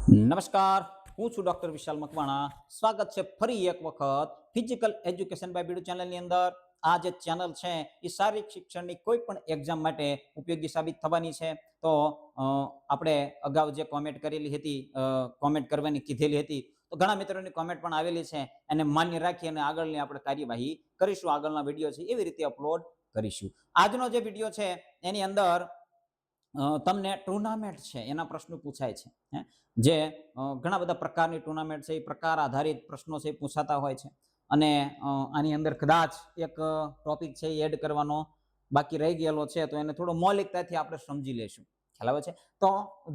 નમસ્કાર, હું છું ડોક્ટર વિશાલ મકવાણા. સ્વાગત છે ફરી એક વખત ફિઝિકલ એજ્યુકેશન બાય બીડુ ચેનલની અંદર. આ જે ચેનલ છે એ શારીરિક શિક્ષણની કોઈ પણ એક્ઝામ માટે ઉપયોગી સાબિત થવાની છે. તો આપણે અગાઉ જે કોમેન્ટ કરેલી હતી, કોમેન્ટ કરવાની કીધેલી હતી, તો ઘણા મિત્રોની કોમેન્ટ પણ આવેલી છે. એને માન્ય રાખી અને આગળની આપણે કાર્યવાહી કરીશું. આગળના વિડીયો છે એવી રીતે અપલોડ કરીશું. આજનો જે વિડીયો છે એની અંદર તમને ટુર્નામેન્ટ છે એના પ્રશ્નો પૂછાય છે. જે ઘણા બધા પ્રકારની ટુર્નામેન્ટ છે, એ પ્રકાર આધારિત પ્રશ્નો છે પૂછાતા હોય છે. અને આની અંદર કદાચ એક ટોપિક છે એ એડ કરવાનો બાકી રહી ગયેલો છે, તો એને થોડો મૌલિકતાથી આપણે સમજી લઈશું. ખ્યાલ આવે છે? તો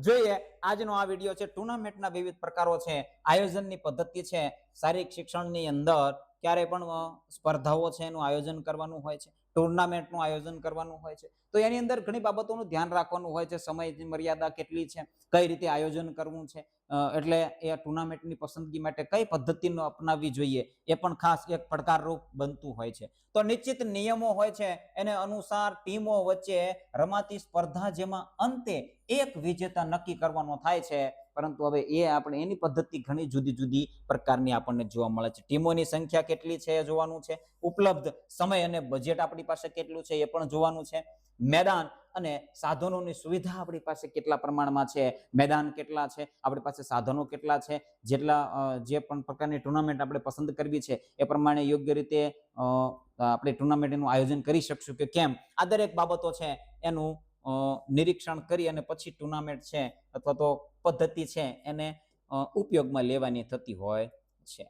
જોઈએ આજનો આ વિડીયો છે. ટુર્નામેન્ટના વિવિધ પ્રકારો છે, આયોજનની પદ્ધતિ છે. શારીરિક શિક્ષણની અંદર ક્યારે પણ સ્પર્ધાઓ છે એનું આયોજન કરવાનું હોય છે, ટુર્નામેન્ટનું આયોજન કરવાનું હોય છે. તો એની અંદર ઘણી બાબતોનું ધ્યાન રાખવાનું હોય છે. સમયની મર્યાદા કેટલી છે, કઈ રીતે આયોજન કરવું છે, એટલે એ ટુર્નામેન્ટની પસંદગી માટે કઈ પદ્ધતિનો અપનાવવી જોઈએ એ પણ ખાસ એક પડકારરૂપ બનતું હોય છે. તો નિશ્ચિત નિયમો હોય છે, એને અનુસાર ટીમો વચ્ચે રમાતી સ્પર્ધા જેમાં અંતે એક વિજેતા નક્કી કરવાનો થાય છે. પરંતુ હવે એ આપણે એની પદ્ધતિ ઘણી જુદી જુદી પ્રકારની આપણને જોવા મળે છે. ટીમોની સંખ્યા કેટલી છે એ જોવાનું છે. ઉપલબ્ધ સમય અને બજેટ આપણી પાસે કેટલું છે એ પણ જોવાનું છે. મેદાન અને સાધનોની સુવિધા આપણી પાસે કેટલા પ્રમાણમાં છે, મેદાન કેટલા છે, આપણી પાસે સાધનો કેટલા છે, જે પણ પ્રકારની ટુર્નામેન્ટ આપણે પસંદ કરવી છે એ પ્રમાણે યોગ્ય રીતે આપણે ટુર્નામેન્ટનું આયોજન કરી શકશું કે કેમ, આ દરેક બાબતો છે એનું નિરીક્ષણ કરી અને પછી ટુર્નામેન્ટ છે અથવા તો પદ્ધતિ છે એને ઉપયોગમાં લેવાની થતી હોય છે.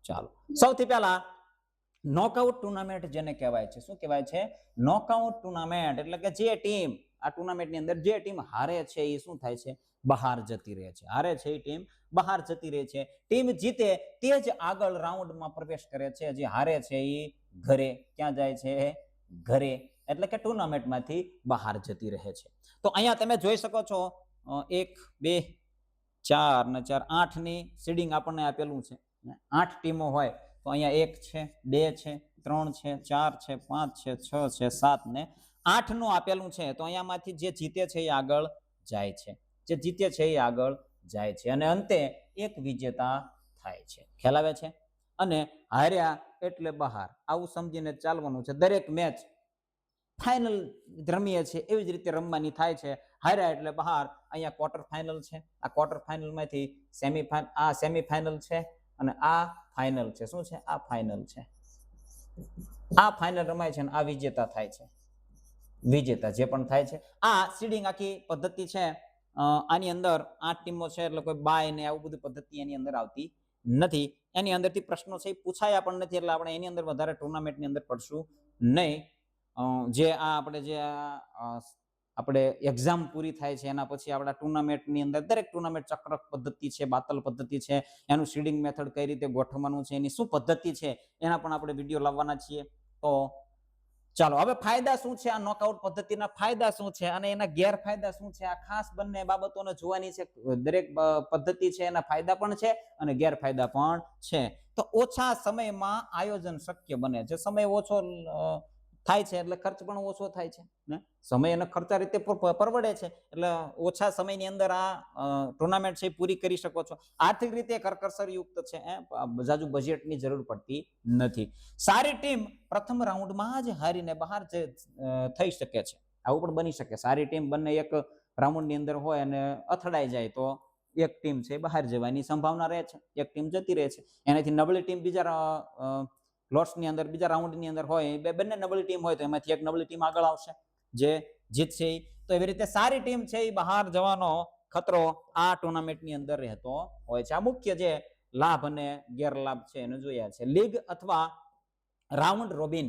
ચાલો, સૌથી પહેલા નોકઆઉટ ટુર્નામેન્ટ જેને કહેવાય છે. શું કહેવાય છે? Knockout tournament. એટલે કે જે ટીમ આ ટુર્નામેન્ટની અંદર જે ટીમ હારે છે એ શું થાય છે? બહાર જતી રહે છે. હારે છે એ ટીમ બહાર જતી રહે છે. ટીમ જીતે તે જ આગળ રાઉન્ડમાં પ્રવેશ કરે છે. જે હારે છે એ ઘરે ક્યાં જાય છે? ઘરે. એટલે કે ટુર્નામેન્ટમાંથી બહાર જતી રહે છે. તો અહીંયા તમે જોઈ શકો છો 1 2 4 ને 4 8ની સીડિંગ આપણને આપેલું છે. 8 ટીમો હોય તો અહીંયા 1 છે, 2 છે, 3 છે, 4 છે, 5 છે, 6 છે, 7 ને 8 નું આપેલું છે. તો અહીંયામાંથી જે જીતે છે એ આગળ જાય છે. જે જીતે છે એ આગળ જાય છે અને અંતે એક વિજેતા થાય છે. ખ્યાલ આવે છે? અને હાર્યા એટલે બહાર, આવું સમજીને ચાલવાનું છે. દરેક મેચ ફાઇનલ રમીએ છે એવી જ રીતે રમવાની થાય છે. હાર્યા એટલે બહાર. અહીંયા ક્વાર્ટર ફાઇનલ છે, આ ક્વાર્ટર ફાઇનલમાંથી સેમીફાઇનલ, આ સેમીફાઇનલ છે અને આ ફાઇનલ છે. શું છે? આ ફાઇનલ છે. આ ફાઇનલ રમાય છે અને આ વિજેતા થાય છે. વિજેતા જે પણ થાય છે. આ સીડિંગ આખી પદ્ધતિ છે. આની અંદર 8 ટીમો છે એટલે કોઈ બાય ને આવું બધું પદ્ધતિ એની અંદર આવતી નથી. એની અંદરથી પ્રશ્નો છે એ પૂછાયા પણ નથી, એટલે આપણે એની અંદર વધારે ટુર્નામેન્ટની અંદર પડશું નહીં. જે આ આપણે એક્ઝામ પૂરી થાય છે એના પછી આપણા ટુર્નામેન્ટની અંદર દરેક ટુર્નામેન્ટ ચક્રક પદ્ધતિ છે, બાતલ પદ્ધતિ છે, એનું સીડિંગ મેથડ કઈ રીતે ગોઠવવાનું છે, એની શું પદ્ધતિ છે એના પણ આપણે વિડીયો લાવવાના છીએ. તો ચાલો, હવે ફાયદા શું છે આ નોકઆઉટ પદ્ધતિના? ફાયદા શું છે અને એના ગેરફાયદા શું છે? આ ખાસ બંને બાબતોને જોવાની છે. દરેક પદ્ધતિ છે એના ફાયદા પણ છે અને ગેરફાયદા પણ છે. તો ઓછા સમયમાં આયોજન શક્ય બને છે. સમય ઓછો થાય છે એટલે ખર્ચ પણ ઓછો થાય છે ને, સમય અને ખર્ચા રીતે પરવડે છે. એટલે ઓછા સમયની અંદર આ ટુર્નામેન્ટ છે પૂરી કરી શકો છો. આર્થિક રીતે કરકસર યુક્ત છે, જાજુ બજેટની જરૂર પડતી નથી. સારી ટીમ પ્રથમ રાઉન્ડમાં જ હારીને બહાર થઈ શકે છે. આવું પણ બની શકે. સારી ટીમ બંને એક રાઉન્ડની અંદર હોય અને અથડાઈ જાય તો એક ટીમ છે બહાર જવાની સંભાવના રહે છે, એક ટીમ જતી રહે છે. એનાથી નબળી ટીમ બીજા લોટ્સની અંદર, બીજા રાઉન્ડની અંદર હોય, બંને નબળી ટીમ હોય તો એમાંથી એક નબળી ટીમ આગળ આવશે જે જીતશે. તો એવી રીતે સારી ટીમ છે એ બહાર જવાનો ખતરો આ ટુર્નામેન્ટની અંદર રહેતો હોય છે. આ મુખ્ય જે લાભ અને ગેરલાભ છે એને જોયા છે. લીગ અથવા રાઉન્ડ રોબિન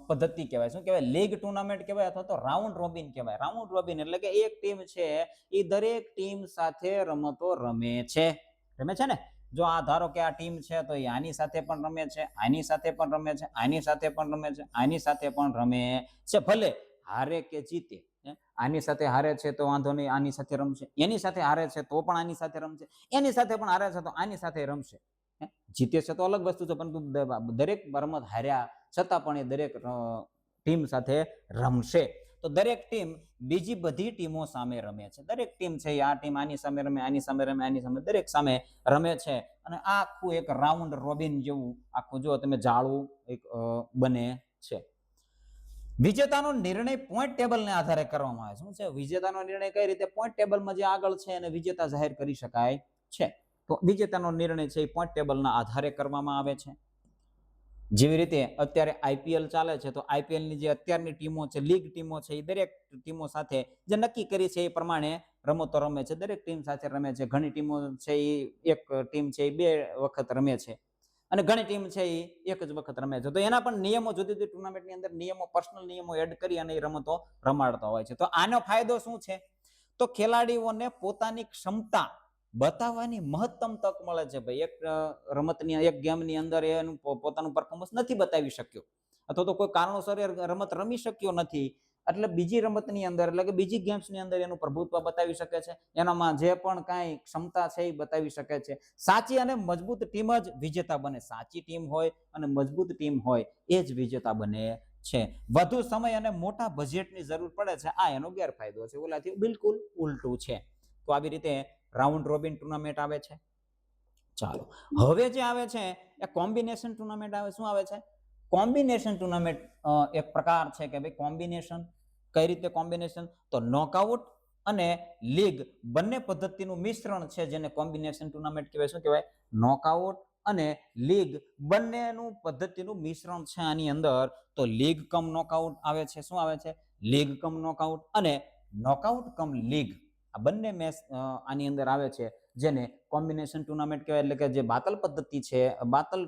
પદ્ધતિ કહેવાય. શું કહેવાય? લીગ ટુર્નામેન્ટ કહેવાય અથવા તો રાઉન્ડ રોબિન કહેવાય. રાઉન્ડ રોબિન એટલે કે એક ટીમ છે એ દરેક ટીમ સાથે રમતો રમે છે. રમે છે ને? જો આ ધારો કે આ ટીમ છે તો એ આની સાથે પણ રમે છે, આની સાથે પણ રમે છે, આની સાથે પણ રમે છે, આની સાથે પણ રમે છે. ભલે હારે કે જીતે, આની સાથે હારે છે તો વાંધો નહીં, આની સાથે રમશે. એની સાથે હારે છે તો પણ આની સાથે રમશે. એની સાથે પણ હારે છે તો આની સાથે રમશે. જીતે છે તો અલગ વસ્તુ છે, પરંતુ દરેક રમત હાર્યા છતાં પણ એ દરેક ટીમ સાથે રમશે. તો દરેક ટીમ બીજી બધી ટીમો સામે રમે છે. દરેક ટીમ છે આ ટીમ આની સામે રમે, આની સામે રમે, આની સામે, દરેક સામે રમે છે. અને આ આખું એક રાઉન્ડ રોબિન જેવું આખું જો તમે જાળવું એક બને છે. વિજેતાનો નિર્ણય પોઈન્ટ ટેબલને આધારે કરવામાં આવે છે. શું છે વિજેતાનો નિર્ણય? કઈ રીતે? પોઈન્ટ ટેબલમાં જે આગળ છે એને વિજેતા જાહેર કરી શકાય છે. તો વિજેતાનો નિર્ણય છે એ પોઈન્ટ ટેબલના આધારે કરવામાં આવે છે. જેવી રીતે અત્યારે આઈપીએલ ચાલે છે, તો આઈપીએલની જે અત્યારની ટીમો છે, લીગ ટીમો છે, એ દરેક ટીમો સાથે જે નક્કી કરી છે એ પ્રમાણે રમતો રમે છે. દરેક ટીમ સાથે રમે છે. ઘણી ટીમો છે એ એક ટીમ છે એ 2 વખત રમે છે અને ઘણી ટીમ છે એ એક જ વખત રમે છે. તો એના પણ નિયમો જુદી જુદી ટુર્નામેન્ટની અંદર નિયમો, પર્સનલ નિયમો એડ કરી અને એ રમતો રમાડતા હોય છે. તો આનો ફાયદો શું છે? તો ખેલાડીઓને પોતાની ક્ષમતા બતાવવાની મહત્તમ તક મળે છે. ભાઈ એક રમતની, એક ગેમની અંદર એનું પોતાનું પરફોર્મન્સ નથી બતાવી શક્યો અથવા તો કોઈ કારણોસર રમત રમી શક્યો નથી, એટલે બીજી રમતની અંદર, એટલે કે બીજી ગેમ્સની અંદર એનું પ્રભુત્વ બતાવી શકે છે. એનામાં જે પણ કાંઈ ક્ષમતા છે એ બતાવી શકે છે. સાચી અને મજબૂત ટીમ જ વિજેતા બને. સાચી ટીમ હોય અને મજબૂત ટીમ હોય એ જ વિજેતા બને છે. વધુ સમય અને મોટા બજેટની જરૂર પડે છે, આ એનો ગેરફાયદો છે. ઓલાથી બિલકુલ ઉલટું છે. તો આવી રીતે રાઉન્ડ રોબિન ટુર્નામેન્ટ આવે છે. ચાલો, હવે જે આવે છે એ કોમ્બિનેશન ટુર્નામેન્ટ આવે. શું આવે છે? કોમ્બિનેશન ટુર્નામેન્ટ એક પ્રકાર છે કે ભાઈ કોમ્બિનેશન કઈ રીતે કોમ્બિનેશન? તો નોકઆઉટ અને લીગ બંને પદ્ધતિનું મિશ્રણ છે જેને કોમ્બિનેશન ટુર્નામેન્ટ કહેવાય. શું કહેવાય? નોકઆઉટ અને લીગ બંનેનું પદ્ધતિનું મિશ્રણ છે આની અંદર. તો લીગ કમ નોકઆઉટ આવે છે. શું આવે છે? લીગ કમ નોકઆઉટ અને નોકઆઉટ કમ લીગ, આ બંને મેચ આની અંદર આવે છે જેને કોમ્બિનેશન ટુર્નામેન્ટ કહેવાય. એટલે કે જે બાતલ પદ્ધતિ છે, બાતલ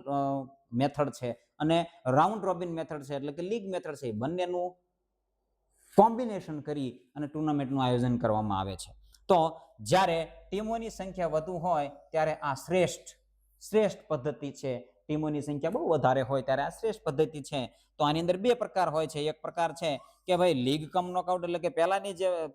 મેથડ છે અને રાઉન્ડ રોબિન મેથડ છે, એટલે કે લીગ મેથડ છે, એ બંનેનું કોમ્બિનેશન કરી અને ટુર્નામેન્ટનું આયોજન કરવામાં આવે છે. તો જ્યારે ટીમોની સંખ્યા વધુ હોય ત્યારે આ શ્રેષ્ઠ પદ્ધતિ છે. ટીમોની સંખ્યા બહુ વધારે હોય ત્યારે આ શ્રેષ્ઠ પદ્ધતિ છે. તો આની અંદર 2 પ્રકાર હોય છે. એક પ્રકાર છે કે ભાઈ લીગ કમ નોકઆઉટ, એટલે કે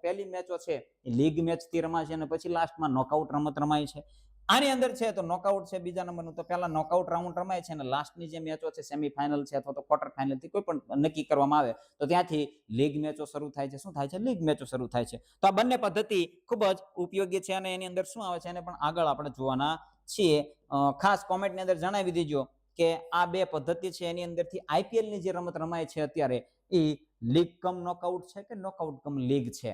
પહેલી મેચો છે એ લીગ મેચથી રમાશે અને પછી લાસ્ટમાં નોકઆઉટ રમત રમાય છે. આની અંદર છે તો નોકઆઉટ છે બીજા નંબરનું. તો પહેલા નોકઆઉટ રાઉન્ડ રમાય છે અને લાસ્ટની જે મેચો છે, સેમીફાઇનલ છે અથવા તો ક્વાર્ટર ફાઇનલથી કોઈ પણ નક્કી કરવામાં આવે તો ત્યાંથી લીગ મેચો શરૂ થાય છે. શું થાય છે? લીગ મેચો શરૂ થાય છે. તો આ બંને પદ્ધતિ ખૂબ જ ઉપયોગી છે અને એની અંદર શું આવે છે એને પણ આગળ આપણે જોવાના છીએ. ખાસ કોમેન્ટની અંદર જણાવી દેજો કે આ 2 પદ્ધતિ છે એની અંદરથી આઈપીએલની જે રમત રમાય છે અત્યારે એ લીગ કમ નોકઆઉટ છે કે નોકઆઉટ કમ લીગ છે.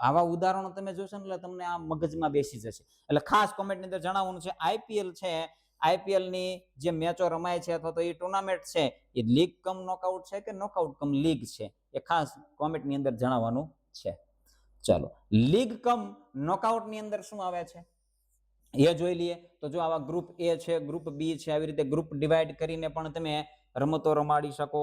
આવા ઉદાહરણો તમે જોશો ને એટલે તમને આ મગજમાં બેસી જશે. એટલે ખાસ કોમેન્ટની અંદર જણાવવાનું છે આઈપીએલ છે, આઈપીએલની જે મેચો રમાય છે અથવા તો એ ટુર્નામેન્ટ છે એ લીગ કમ નોકઆઉટ છે કે નોકઆઉટ કમ લીગ છે, એ ખાસ કોમેન્ટની અંદર જણાવવાનું છે. ચાલો, લીગ કમ નોકઆઉટની અંદર શું આવે છે એ જોઈ લઈએ. તો જો આવા ગ્રુપ એ છે, ગ્રુપ બી છે, આવી રીતે ગ્રુપ ડિવાઈડ કરીને પણ તમે રમતો રમાડી શકો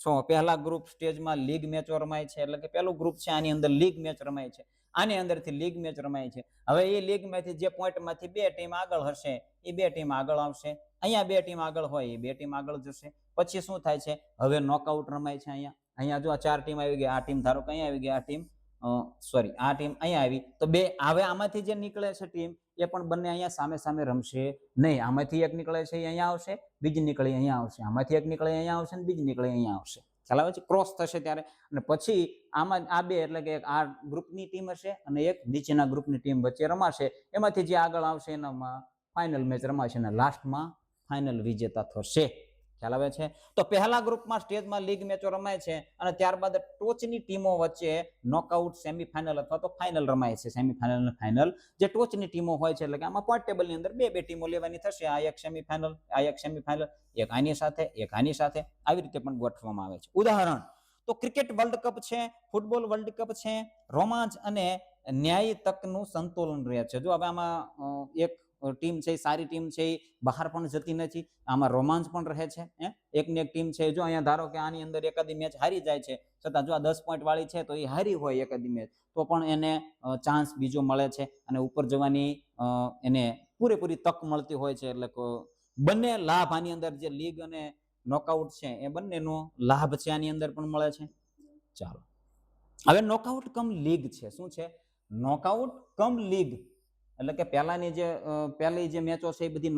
છો. પહેલા ગ્રુપ સ્ટેજમાં લીગ મેચો રમાય છે, એટલે કે પહેલું ગ્રુપ છે આની અંદર લીગ મેચ રમાય છે, આની અંદરથી લીગ મેચ રમાય છે. હવે એ લીગમાંથી જે પોઈન્ટમાંથી 2 ટીમ આગળ હશે એ 2 ટીમ આગળ આવશે. અહીંયા 2 ટીમ આગળ હોય એ 2 ટીમ આગળ જશે. પછી શું થાય છે? હવે નોકઆઉટ રમાય છે. અહીંયા જો આ 4 ટીમ આવી ગઈ, આ ટીમ ધારો કે અહીંયા આવી ગઈ, આ ટીમ આ ટીમ અહીંયા આવી, તો 2 હવે આમાંથી જે નીકળે છે ટીમ એ પણ બંને અહીંયા સામે સામે રમશે નહીં. આમાંથી એક નીકળે છે એ અહીંયા આવશે, બીજી નીકળે અહીંયા આવશે, આમાંથી એક નીકળે અહીંયા આવશે અને બીજી નીકળે અહીંયા આવશે. ખ્યાલ આવે છે? ક્રોસ થશે ત્યારે. અને પછી આમાં આ 2 એટલે કે આ ગ્રુપની ટીમ હશે અને એક નીચેના ગ્રુપની ટીમ વચ્ચે રમાશે. એમાંથી જે આગળ આવશે એનામાં ફાઇનલ મેચ રમાશે અને લાસ્ટમાં ફાઇનલ વિજેતા થશે. ખ્યાલ આવે છે? તો પહેલા ગ્રુપમાં સ્ટેજમાં લીગ મેચો રમાય છે અને ત્યારબાદ ટોચની ટીમો વચ્ચે નોકઆઉટ, સેમીફાઇનલ અથવા તો ફાઇનલ રમાય છે. સેમીફાઇનલ અને ફાઇનલ જે ટોચની ટીમો હોય છે, એટલે કે આમાં પોઈન્ટ ટેબલની અંદર 2 ટીમો લેવાની થશે. આ એક સેમીફાઇનલ, આ એક સેમીફાઇનલ, એક આની સાથે, એક આની સાથે, આવી રીતે પણ ગોઠવવામાં આવે છે. ઉદાહરણ તો ક્રિકેટ વર્લ્ડ કપ છે, ફૂટબોલ વર્લ્ડ કપ છે, રોમાંચ અને ન્યાયી તકનું સંતુલન રહે છે. જો હવે આમાં એક ટીમ છે, સારી ટીમ છે, બહાર પણ જતી નથી, આમાં રોમાંચ પણ રહે છે. એકની એક ટીમ છે, જો અહીંયા ધારો કે આની અંદર એકાદી મેચ હારી જાય છે, છતાં જો આ 10 પોઈન્ટ વાળી છે તો એ હારી હોય એકાદી મેચ, તો પણ એને ચાન્સ બીજો મળે છે અને ઉપર જવાની એને પૂરેપૂરી તક મળતી હોય છે. એટલે બંને લાભ આની અંદર, જે લીગ અને નોકઆઉટ છે એ બંનેનો લાભ છે આની અંદર પણ મળે છે. ચાલો, હવે નોકઆઉટ કમ લીગ છે. શું છે? નોકઆઉટ કમ લીગ, એટલે કે પહેલી જે મેચો છે એ બધી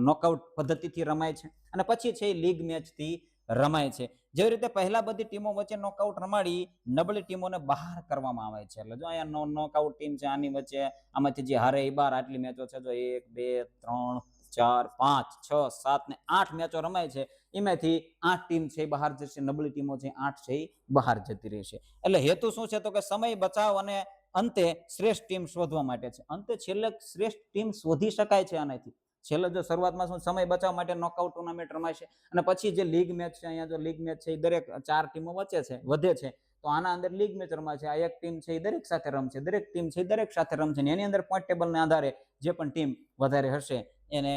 નોકઆઉટ પદ્ધતિથી રમાય છે અને પછી છે લીગ મેચથી રમાય છે. જેવી રીતે પહેલા બધી ટીમો વચ્ચે નોકઆઉટ રમાડી નબળી ટીમોને બહાર કરવામાં આવે છે. એટલે જો અહીંયા નોકઆઉટ ટીમ છે, આની વચ્ચે આમાંથી જે હારે એ બાર, આટલી મેચો છે, જો 1 2 3 4 5 6 7 ને 8 મેચો રમાય છે. એમાંથી 8 ટીમ છે એ બહાર જશે, નબળી ટીમો છે 8 છે એ બહાર જતી રહેશે. એટલે હેતુ શું છે તો કે સમય બચાવ અને અંતે શ્રેષ્ઠ ટીમ શોધવા માટે છે. અંતે છેલ્લે શ્રેષ્ઠ ટીમ શોધી શકાય છે આનાથી. છેલ્લે જો શરૂઆતમાં શું સમય બચાવવા માટે નોકઆઉટ ટુર્નામેન્ટ રમાય છે, અને પછી જે લીગ મેચ છે, અહીંયા જો લીગ મેચ છે એ દરેક 4 ટીમો વચ્ચે છે, વધે છે, તો આના અંદર લીગ મેચ રમાય છે. આ એક ટીમ છે એ દરેક સાથે રમશે, દરેક ટીમ છે એ દરેક સાથે રમશે, એની અંદર પોઈન્ટ ટેબલના આધારે જે પણ ટીમ વધારે હશે એને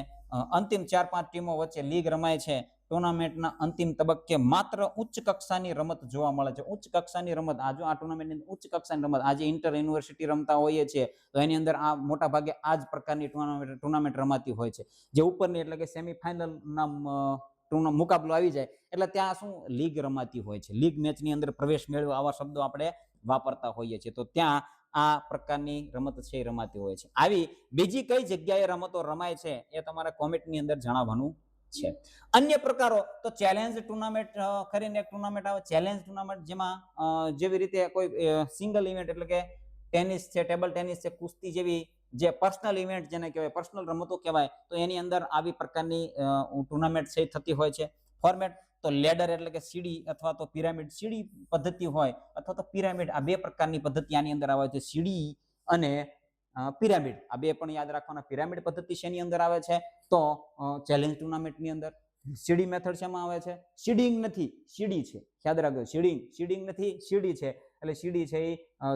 અંતિમ 4-5 ટીમો વચ્ચે લીગ રમાય છે. ટુર્નામેન્ટના અંતિમ તબક્કે માત્ર ઉચ્ચ કક્ષાની રમત જોવા મળે છે. ઉચ્ચ કક્ષાની રમત, આ જો આ ટુર્નામેન્ટની ઉચ્ચ કક્ષાની રમત, આજે ઇન્ટર યુનિવર્સિટી રમતા હોઈએ છીએ તો એની અંદર આ મોટા ભાગે આ જ પ્રકારની ટુર્નામેન્ટ રમાતી હોય છે. જે ઉપરની એટલે કે સેમીફાઇનલના મુકાબલો આવી જાય એટલે ત્યાં શું લીગ રમાતી હોય છે. લીગ મેચની અંદર પ્રવેશ મેળવો, આવા શબ્દો આપણે વાપરતા હોઈએ છીએ. તો ત્યાં આ પ્રકારની રમત છે એ રમાતી હોય છે. આવી બીજી કઈ જગ્યાએ રમતો રમાય છે એ તમારે કોમેન્ટની અંદર જણાવવાનું છે. અન્ય પ્રકારો તો ચેલેન્જ ટુર્નામેન્ટ કરીને એક ટુર્નામેન્ટ આવે, ચેલેન્જ ટુર્નામેન્ટ, જેમાં જેવી રીતે કોઈ સિંગલ ઇવેન્ટ એટલે કે ટેનિસ છે, ટેબલ ટેનિસ છે, કુસ્તી જેવી જે પર્સનલ ઇવેન્ટ જેને કહેવાય, પર્સનલ રમતો કહેવાય, તો એની અંદર આવી પ્રકારની ટુર્નામેન્ટ છે થતી હોય છે. ફોર્મેટ તો લેડર એટલે કે સીડી અથવા તો પિરામિડ, સીડી પદ્ધતિ હોય અથવા તો પિરામિડ, આ બે પ્રકારની પદ્ધતિ આની અંદર આવે છે. સીડી અને પિરામિડ, આ બે પણ યાદ રાખવાના. પિરામિડ પદ્ધતિ શેની અંદર આવે છે તો ચેલેન્જ ટુર્નામેન્ટની અંદર. સીડી મેથડ શેમાં આવે છે? સીડિંગ નથી, સીડી છે, યાદ રાખજો. સીડિંગ નથી, સીડી છે. એટલે સીડી છે એ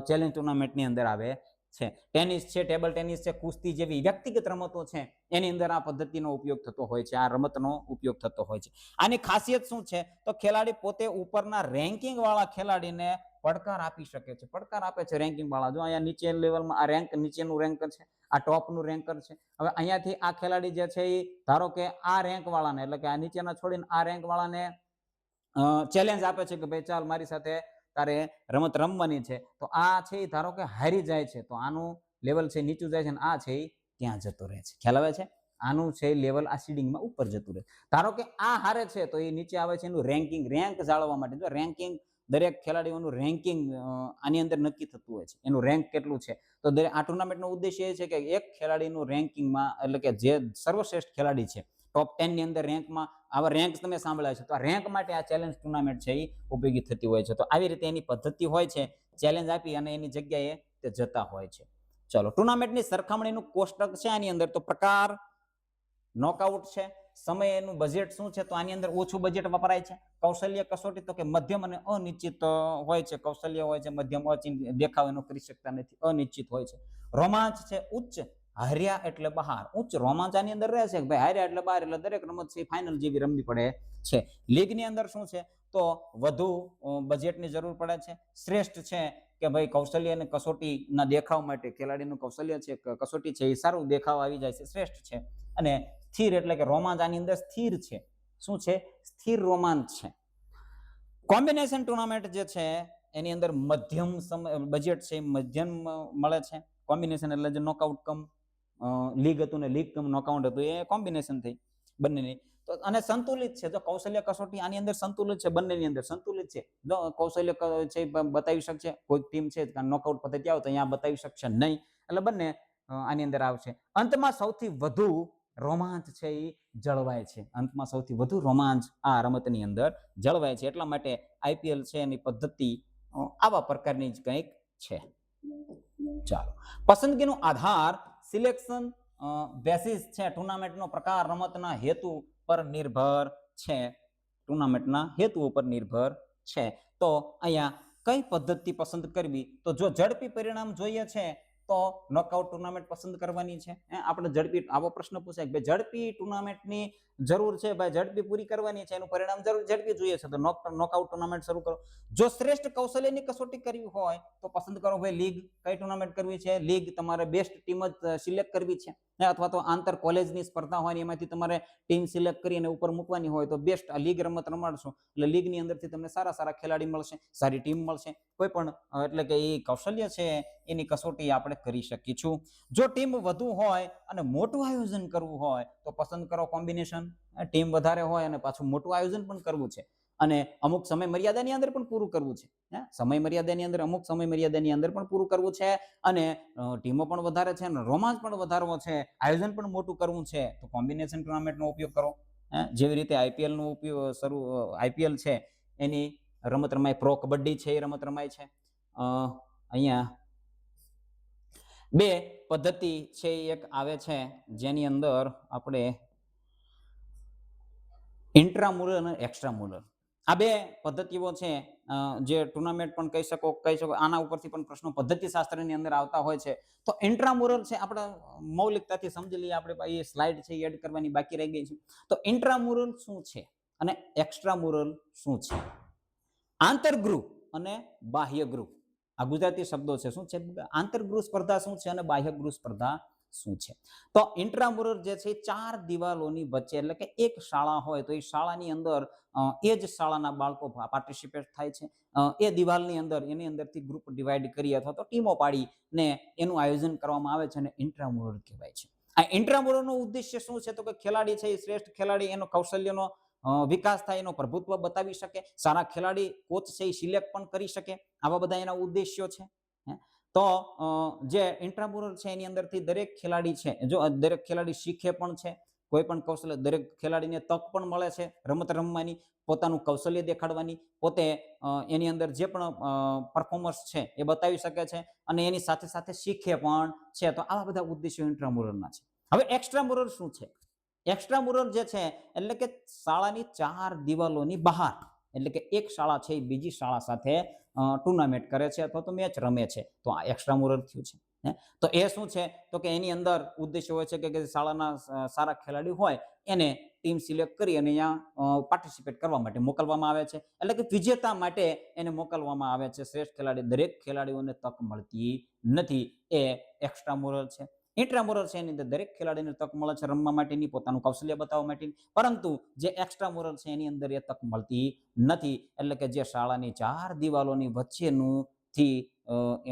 ચેલેન્જ ટુર્નામેન્ટની અંદર આવે છે. ટેનિસ છે, ટેબલ ટેનિસ છે, કુસ્તી જેવી વ્યક્તિગત રમતો છે એની અંદર આ પદ્ધતિનો ઉપયોગ થતો હોય છે, આ રમતનો ઉપયોગ થતો હોય છે. આની ખાસિયત શું છે તો ખેલાડી પોતે ઉપરના રેન્કિંગ વાળા ખેલાડીને પડકાર આપી શકે છે. પડકાર આપે છે રેન્કિંગ વાળા. જો અહીંયા નીચે લેવલમાં આ રેન્ક, નીચેનું રેન્કર છે, આ ટોપનું રેન્કર છે. હવે અહીંયાથી આ ખેલાડી જે છે એ ધારો કે આ રેન્ક વાળાને એટલે કે આ નીચેના છોડીને આ રેન્ક વાળાને ચેલેન્જ આપે છે કે ભાઈ ચાલ મારી સાથે તારે રમત રમવાની છે. તો આ છે એ ધારો કે હારી જાય છે તો આનું લેવલ છે નીચું જાય છે, અને આ છે એ ત્યાં જતો રહે છે. ખ્યાલ આવે છે? આનું છે લેવલ આ સીડિંગમાં ઉપર જતું રહે. ધારો કે આ હારે છે તો એ નીચે આવે છે એનું રેન્કિંગ, રેન્ક જાળવવા માટે. જો રેન્કિંગ, દરેક ખેલાડીઓનું રેન્કિંગ આની અંદર નક્કી થતું હોય છે, એનું રેન્ક કેટલું છે. તો આ ટુર્નામેન્ટનો ઉદ્દેશ્ય એ છે કે એક ખેલાડીનું રેન્કિંગમાં એટલે કે જે સર્વશ્રેષ્ઠ ખેલાડી છે ટોપ 10 ની અંદર રેન્કમાં, આવા રેન્ક તમે સાંભળ્યા છે, તો આ રેન્ક માટે આ ચેલેન્જ ટુર્નામેન્ટ છે એ ઉપયોગી થતી હોય છે. તો આવી રીતે એની પદ્ધતિ હોય છે, ચેલેન્જ આપી અને એની જગ્યાએ તે જતા હોય છે. ચલો, ટુર્નામેન્ટની સરખામણીનું કોષ્ટક છે આની અંદર. તો પ્રકાર નોકઆઉટ છે. સમય એનું બજેટ શું છે તો આની અંદર ઓછું બજેટ વપરાય છે. કૌશલ્ય કસોટી તો કે મધ્યમ અને અનિશ્ચિત હોય છે. કૌશલ્ય હોય છે મધ્યમ, દેખાવ એનો કરી શકતા નથી, અનિશ્ચિત હોય છે. રોમાંચ છે ઉચ્ચ, હાર્યા એટલે બહાર. ઉચ્ચ રોમાંચ આની અંદર રહે છે કે ભાઈ હાર્યા એટલે બહાર, એટલે દરેક રમત છે ફાઇનલ જેવી રમવી પડે છે. લીગની અંદર શું છે તો વધુ બજેટની જરૂર પડે છે. શ્રેષ્ઠ છે કે ભાઈ કૌશલ્ય અને કસોટીના દેખાવ માટે ખેલાડીનું કૌશલ્ય છે, કસોટી છે એ સારું દેખાવ આવી જાય છે, શ્રેષ્ઠ છે. અને સ્થિર એટલે કે રોમાંચ આની અંદર સ્થિર છે. શું છે? સ્થિર રોમાંચ છે. કોમ્બિનેશન ટુર્નામેન્ટ જે છે એની અંદર મધ્યમ બજેટ છે, મધ્યમ મળે છે. કોમ્બિનેશન એટલે જે નોકઆઉટ કમ લીગ હતું ને લીગ કમ નોકઆઉટ હતું, એ કોમ્બિનેશન થઈ બંનેની. તો અને સંતુલિત છે. જો કૌશલ્ય કસોટી આની અંદર સંતુલિત છે, બંનેની અંદર સંતુલિત છે. જો કૌશલ્ય છે બતાવી શકશે કોઈ ટીમ છે, નોકઆઉટ પદ્ધતિ આવે તો અહીંયા બતાવી શકશે નહીં, એટલે બંને આની અંદર આવશે. અંતમાં સૌથી વધુ રોમાંચ છે એ જળવાય છે. અંતમાં સૌથી વધુ રોમાંચ આ રમતની અંદર જળવાય છે. એટલા માટે આઈપીએલ છે એની પદ્ધતિ આવા પ્રકારની જ કંઈક છે. ચાલો, પસંદગીનો આધાર સિલેક્શન બેસિસ છે. ટુર્નામેન્ટનો પ્રકાર રમતના હેતુ પર નિર્ભર છે. ટુર્નામેન્ટના હેતુ ઉપર નિર્ભર છે. તો અહીંયા કઈ પદ્ધતિ પસંદ કરવી? તો જો ઝડપી પરિણામ જોઈએ છે તો નોકઆઉટ ટુર્નામેન્ટ પસંદ કરવાની છે. આપણે ઝડપી, આવો પ્રશ્ન પૂછાય કે ભાઈ ઝડપી ટુર્નામેન્ટની જરૂર છે, ભાઈ ઝડપી પૂરી કરવાની છે, એનું પરિણામ જરૂર ઝડપી જોઈએ છે તો નોકઆઉટ ટુર્નામેન્ટ શરૂ કરો. જો શ્રેષ્ઠ કૌશલ્યની કસોટી કરવી હોય તો પસંદ કરો ભાઈ લીગ. કઈ ટુર્નામેન્ટ કરવી છે? લીગ. તમારે બેસ્ટ ટીમ જ સિલેક્ટ કરવી છે, અથવા તો આંતર કોલેજની સ્પર્ધા હોય એમાંથી તમારે ટીમ સિલેક્ટ કરીને ઉપર મૂકવાની હોય તો બેસ્ટ આ લીગ રમત રમાડશો એટલે લીગની અંદરથી તમને સારા સારા ખેલાડી મળશે, સારી ટીમ મળશે. કોઈ પણ એટલે કે એ કૌશલ્ય છે એની કસોટી આપણે કરી શકીશું. જો ટીમ વધુ હોય અને મોટું આયોજન કરવું હોય તો પસંદ કરો કોમ્બિનેશન. ટીમ વધારે હોય અને પાછું મોટું આયોજન પણ કરવું છે અને અમુક સમય મર્યાદાની અંદર પણ પૂરું કરવું છે. સમય મર્યાદાની અંદર અમુક સમય મર્યાદાની અંદર પણ પૂરું કરવું છે અને ટીમો પણ વધારે છે અને રોમાંચ પણ વધારવો છે, આયોજન પણ મોટું કરવું છે, તો કોમ્બિનેશન ટુર્નામેન્ટનો ઉપયોગ કરો. જેવી રીતે આઈપીએલનો ઉપયોગ આઈપીએલ છે એની રમત રમાય, પ્રો કબડ્ડી છે એ રમત રમાય છે. અહીંયા બે પદ્ધતિ છે એક આવે છે જેની અંદર આપણે ઇન્ટ્રામ્યુરલ અને એક્સ્ટ્રામ્યુરલ આ બે પદ્ધતિઓ છે જે ટુર્નામેન્ટ પણ કહી શકો. આના ઉપરથી પણ પ્રશ્નો પદ્ધતિશાસ્ત્રની અંદર આવતા હોય છે. તો ઇન્ટ્રામ્યુરલ છે આપણે મૌલિકતાથી સમજી લઈએ. આપણે એ સ્લાઇડ છે એડ કરવાની બાકી રહી ગઈ છે. તો ઇન્ટ્રામ્યુરલ શું છે અને એક્સ્ટ્રામ્યુરલ શું છે? આંતરગૃહ અને બાહ્યગૃહ આ ગુજરાતી શબ્દો છે. શું છે? આંતરગૃહ સ્પર્ધા શું છે અને બાહ્યગૃહ સ્પર્ધા શું છે? તો ઇન્ટ્રામ્યુરલ જે છે 4 દિવાલોની વચ્ચે, એટલે કે એક શાળા હોય તો એ શાળાની અંદર એ જ શાળાના બાળકો પાર્ટિસિપેટ થાય છે. એ દિવાલની અંદર એની અંદરથી ગ્રુપ ડિવાઈડ કરી અથવા તો ટીમો પાડીને એનું આયોજન કરવામાં આવે છે અને ઇન્ટ્રામ્યુરલ કહેવાય છે. આ ઇન્ટ્રામ્યુરલનો ઉદ્દેશ્ય શું છે? તો કે ખેલાડી છે એ શ્રેષ્ઠ ખેલાડી એનો કૌશલ્યનો વિકાસ થાય, એનો પ્રભુત્વ બતાવી શકે, સારા ખેલાડી કોચ છે એ સિલેક્ટ પણ કરી શકે. આવા બધા એના ઉદ્દેશ્યો છે. તો જે ઇન્ટ્રામ્યુરલ છે એની અંદરથી દરેક ખેલાડી છે, જો દરેક ખેલાડી શીખે પણ છે, કોઈ પણ કૌશલ્ય, દરેક ખેલાડીને તક પણ મળે છે રમત રમવાની, પોતાનું કૌશલ્ય દેખાડવાની, પોતે એની અંદર જે પણ પરફોર્મન્સ છે એ બતાવી શકે છે અને એની સાથે સાથે શીખે પણ છે. તો આવા બધા ઉદ્દેશ્યો ઇન્ટ્રામ્યુરલના છે. હવે એક્સ્ટ્રામ્યુરલ શું છે? એક્સ્ટ્રામ્યુરલ જે છે એટલે કે શાળાની 4 દિવાલોની બહાર, એટલે કે એક શાળા છે એ બીજી શાળા સાથે ટુર્નામેન્ટ કરે છે અથવા તો મેચ રમે છે. તો આ એક્સ્ટ્રામ્યુરલ થયું છે. તો એ શું છે? તો કે એની અંદર ઉદ્દેશ્ય હોય છે કે શાળાના સારા ખેલાડી હોય એને ટીમ સિલેક્ટ કરી અને અહીંયા પાર્ટિસિપેટ કરવા માટે મોકલવામાં આવે છે. એટલે કે વિજેતા માટે એને મોકલવામાં આવે છે. શ્રેષ્ઠ ખેલાડી, દરેક ખેલાડીઓને તક મળતી નથી. એ એક્સ્ટ્રામ્યુરલ છે. ઇન્ટ્રામ્યુરલ છે એની અંદર દરેક ખેલાડીને તક મળે છે રમવા માટેની, પોતાનું કૌશલ્ય બતાવવા માટેની, પરંતુ જે એક્સ્ટ્રામ્યુરલ છે એની અંદર એ તક મળતી નથી. એટલે કે જે શાળાની 4 દિવાલોની વચ્ચેનું થી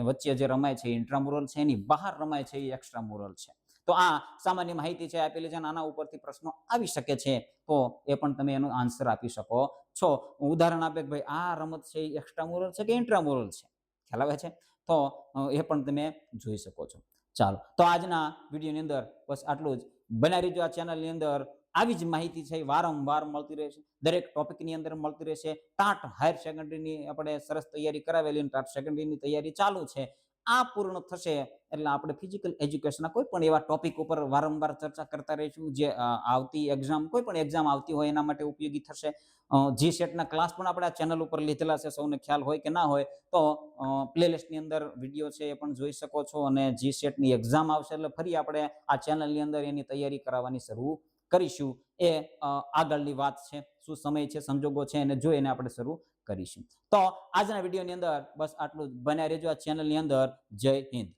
વચ્ચે જે રમાય છે ઇન્ટ્રામ્યુરલ છે, એની બહાર રમાય છે એ એક્સ્ટ્રામ્યુરલ છે. તો આ સામાન્ય માહિતી છે આપેલી છે. આના ઉપરથી પ્રશ્નો આવી શકે છે તો એ પણ તમે એનો આન્સર આપી શકો છો. ઉદાહરણ આપે કે ભાઈ આ રમત છે એ એક્સ્ટ્રામ્યુરલ છે કે ઇન્ટ્રામ્યુરલ છે, ખ્યાલ આવે છે? તો એ પણ તમે જોઈ શકો છો. ચાલો, તો આજના વિડીયોની અંદર બસ આટલું જ. બનાવી રહેજો આ ચેનલની અંદર. આવી જ માહિતી છે વારંવાર મળતી રહેશે, દરેક ટોપિકની અંદર મળતી રહેશે. ટાટ હાયર સેકન્ડરીની આપણે સરસ તૈયારી કરાવેલી, ટાટ સેકન્ડરીની તૈયારી ચાલુ છે. આ પૂર્ણ થશે એટલે આપણે ફિઝિકલ એજ્યુકેશનના કોઈ પણ એવા ટોપિક ઉપર વારંવાર ચર્ચા કરતા રહીશું જે આવતી એક્ઝામ, કોઈ પણ એક્ઝામ આવતી હોય એના માટે ઉપયોગી થશે. જી સેટના ક્લાસ પણ આપણે આ ચેનલ ઉપર લીધેલા છે, સૌને ખ્યાલ હોય કે ના હોય તો પ્લેલિસ્ટની અંદર વિડીયો છે એ પણ જોઈ શકો છો. અને જી સેટની એક્ઝામ આવશે એટલે ફરી આપણે આ ચેનલની અંદર એની તૈયારી કરાવવાની શરૂ કરીશું. એ આગળની વાત છે, શું સમય છે, સંજોગો છે એને જોઈને આપણે શરૂ કરીશું. તો આજના વિડીયોની અંદર બસ આટલું જ. બન્યા રહેજો આ ચેનલની અંદર. જય હિન્દ.